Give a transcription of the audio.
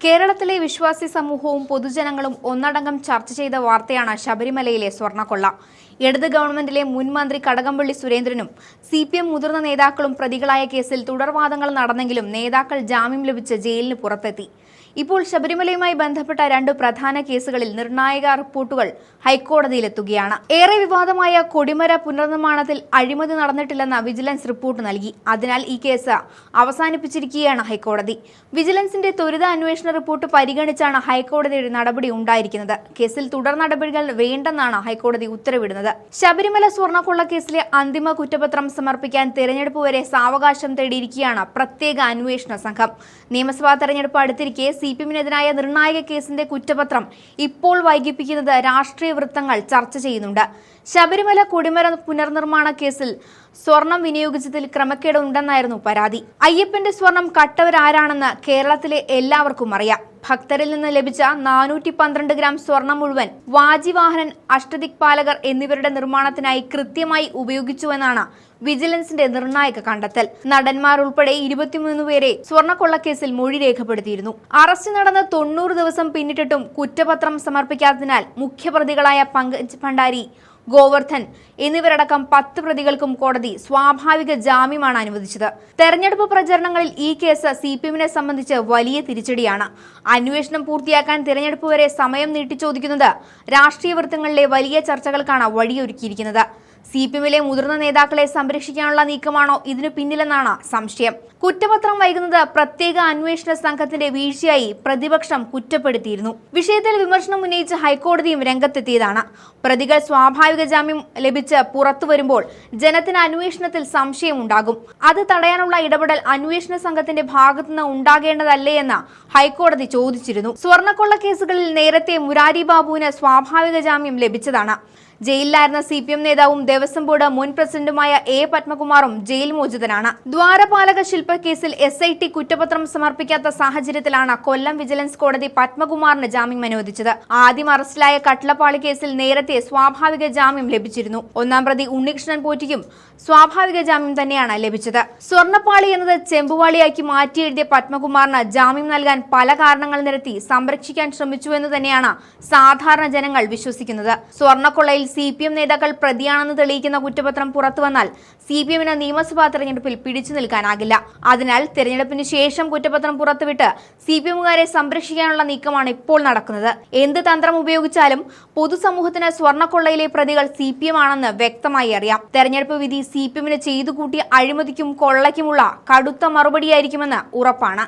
കേരളത്തിലെ വിശ്വാസി സമൂഹവും പൊതുജനങ്ങളും ഒന്നടങ്കം ചർച്ച ചെയ്ത വാർത്തയാണ് ശബരിമലയിലെ സ്വർണ്ണക്കൊള്ള. ഇടത് ഗവൺമെന്റിലെ മുൻ മന്ത്രി കടകംപള്ളി സുരേന്ദ്രനും CPM മുതിർന്ന നേതാക്കളും പ്രതികളായ കേസിൽ തുടർവാദങ്ങൾ നടന്നെങ്കിലും നേതാക്കൾ ജാമ്യം ലഭിച്ച് ജയിലിന് പുറത്തെത്തി. ഇപ്പോൾ ശബരിമലയുമായി ബന്ധപ്പെട്ട രണ്ട് പ്രധാന കേസുകളിൽ നിർണായക റിപ്പോർട്ടുകൾ ഹൈക്കോടതിയിലെത്തുകയാണ്. ഏറെ വിവാദമായ കൊടിമര പുനർനിർമ്മാണത്തിൽ അഴിമതി നടന്നിട്ടില്ലെന്ന വിജിലൻസ് റിപ്പോർട്ട് നൽകി. അതിനാൽ ഈ കേസ് അവസാനിപ്പിച്ചിരിക്കുകയാണ് ഹൈക്കോടതി. വിജിലൻസിന്റെ ത്വരിത അന്വേഷണ റിപ്പോർട്ട് പരിഗണിച്ചാണ് ഹൈക്കോടതിയുടെ നടപടി ഉണ്ടായിരിക്കുന്നത്. കേസിൽ തുടർ നടപടികൾ വേണ്ടെന്നാണ് ഹൈക്കോടതി ഉത്തരവിടുന്നത്. ശബരിമല സ്വർണ്ണക്കൊള്ള കേസിലെ അന്തിമ കുറ്റപത്രം സമർപ്പിക്കാൻ തെരഞ്ഞെടുപ്പ് വരെ സാവകാശം തേടിയിരിക്കുകയാണ് പ്രത്യേക അന്വേഷണ സംഘം. നിയമസഭാ തെരഞ്ഞെടുപ്പ് അടുത്തിരിക്കെ CPM-നെതിരായ നിർണായക കേസിന്റെ കുറ്റപത്രം ഇപ്പോൾ വൈകിപ്പിക്കുന്നത് രാഷ്ട്രീയ വൃത്തങ്ങൾ ചർച്ച ചെയ്യുന്നുണ്ട്. ശബരിമല കൊടിമര പുനർനിർമ്മാണ കേസിൽ സ്വർണം വിനിയോഗിച്ചതിൽ ക്രമക്കേട് ഉണ്ടെന്നായിരുന്നു പരാതി. അയ്യപ്പന്റെ സ്വർണം കട്ടവരാരാണെന്ന് കേരളത്തിലെ എല്ലാവർക്കും അറിയാം. ഭക്തരിൽ നിന്ന് ലഭിച്ച 412 ഗ്രാം സ്വർണം മുഴുവൻ വാജിവാഹനൻ, അഷ്ടദിക്പാലകർ എന്നിവരുടെ നിർമ്മാണത്തിനായി കൃത്യമായി ഉപയോഗിച്ചുവെന്നാണ് വിജിലൻസിന്റെ നിർണായക കണ്ടെത്തൽ. നടന്മാർ ഉൾപ്പെടെ 23 പേരെ സ്വർണ്ണക്കൊള്ളക്കേസിൽ മൊഴി രേഖപ്പെടുത്തിയിരുന്നു. അറസ്റ്റ് നടന്ന് 90 ദിവസം പിന്നിട്ടിട്ടും കുറ്റപത്രം സമർപ്പിക്കാത്തതിനാൽ മുഖ്യപ്രതികളായ പങ്കജ് ഭണ്ഡാരി, ഗോവർദ്ധൻ എന്നിവരടക്കം 10 പ്രതികൾക്കും കോടതി സ്വാഭാവിക ജാമ്യമാണ് അനുവദിച്ചത്. തെരഞ്ഞെടുപ്പ് പ്രചരണങ്ങളിൽ ഈ കേസ് CPM-നെ സംബന്ധിച്ച് വലിയ തിരിച്ചടിയാണ്. അന്വേഷണം പൂർത്തിയാക്കാൻ തിരഞ്ഞെടുപ്പ് വരെ സമയം നീട്ടിച്ചോദിക്കുന്നത് രാഷ്ട്രീയ വൃത്തങ്ങളിലെ വലിയ ചർച്ചകൾക്കാണ് വഴിയൊരുക്കിയിരിക്കുന്നത്. CPM-ലെ മുതിർന്ന നേതാക്കളെ സംരക്ഷിക്കാനുള്ള നീക്കമാണോ ഇതിനു പിന്നിലെന്നാണ് സംശയം. കുറ്റപത്രം വൈകുന്നത് പ്രത്യേക അന്വേഷണ സംഘത്തിന്റെ വീഴ്ചയായി പ്രതിപക്ഷം കുറ്റപ്പെടുത്തിയിരുന്നു. വിഷയത്തിൽ വിമർശനം ഉന്നയിച്ച് ഹൈക്കോടതിയും രംഗത്തെത്തിയതാണ്. പ്രതികൾ സ്വാഭാവിക ജാമ്യം ലഭിച്ച് പുറത്തു വരുമ്പോൾ ജനത്തിന് അന്വേഷണത്തിൽ സംശയമുണ്ടാകും. അത് തടയാനുള്ള ഇടപെടൽ അന്വേഷണ സംഘത്തിന്റെ ഭാഗത്തുനിന്ന് ഉണ്ടാകേണ്ടതല്ലേ എന്ന് ഹൈക്കോടതി ചോദിച്ചിരുന്നു. സ്വർണ്ണക്കൊള്ള കേസുകളിൽ നേരത്തെ മുരാരി ബാബുവിന് സ്വാഭാവിക ജാമ്യം ലഭിച്ചതാണ്. ജയിലിലായിരുന്ന CPM നേതാവും ദേവസ്വം ബോർഡ് മുൻ പ്രസിഡന്റുമായ A. പത്മകുമാറും ജയിൽ മോചിതനാണ്. ദ്വാരപാലക ശില്പക്കേസിൽ SIT കുറ്റപത്രം സമർപ്പിക്കാത്ത സാഹചര്യത്തിലാണ് കൊല്ലം വിജിലൻസ് കോടതി പത്മകുമാറിന് ജാമ്യം അനുവദിച്ചത്. ആദ്യം അറസ്റ്റിലായ കട്ടളപ്പാളി കേസിൽ നേരത്തെ സ്വാഭാവിക ജാമ്യം ലഭിച്ചിരുന്നു. ഒന്നാം പ്രതി ഉണ്ണികൃഷ്ണൻ പോറ്റിക്കും സ്വാഭാവിക ജാമ്യം തന്നെയാണ് ലഭിച്ചത്. സ്വർണ്ണപ്പാളി എന്നത് ചെമ്പുവാളിയാക്കി മാറ്റിയെഴുതിയ പത്മകുമാറിന് ജാമ്യം നൽകാൻ പല കാരണങ്ങൾ നിരത്തി സംരക്ഷിക്കാൻ ശ്രമിച്ചുവെന്ന് തന്നെയാണ് സാധാരണ ജനങ്ങൾ വിശ്വസിക്കുന്നത്. സ്വർണ്ണക്കൊള്ളയിൽ CPM നേതാക്കൾ പ്രതിയാണെന്ന് തെളിയിക്കുന്ന കുറ്റപത്രം പുറത്തുവന്നാൽ CPM-ന് നിയമസഭാ തെരഞ്ഞെടുപ്പിൽ പിടിച്ചു നിൽക്കാനാകില്ല. അതിനാൽ തെരഞ്ഞെടുപ്പിന് ശേഷം കുറ്റപത്രം പുറത്തുവിട്ട് CPM-കാരെ സംരക്ഷിക്കാനുള്ള നീക്കമാണ് ഇപ്പോൾ നടക്കുന്നത്. എന്ത് തന്ത്രം ഉപയോഗിച്ചാലും പൊതുസമൂഹത്തിന് സ്വർണ്ണക്കൊള്ളയിലെ പ്രതികൾ CPM ആണെന്ന് വ്യക്തമായി അറിയാം. തെരഞ്ഞെടുപ്പ് വിധി CPM-ന് ചെയ്തു കൂട്ടിയ അഴിമതിക്കും കൊള്ളയ്ക്കുമുള്ള കടുത്ത മറുപടിയായിരിക്കുമെന്ന് ഉറപ്പാണ്.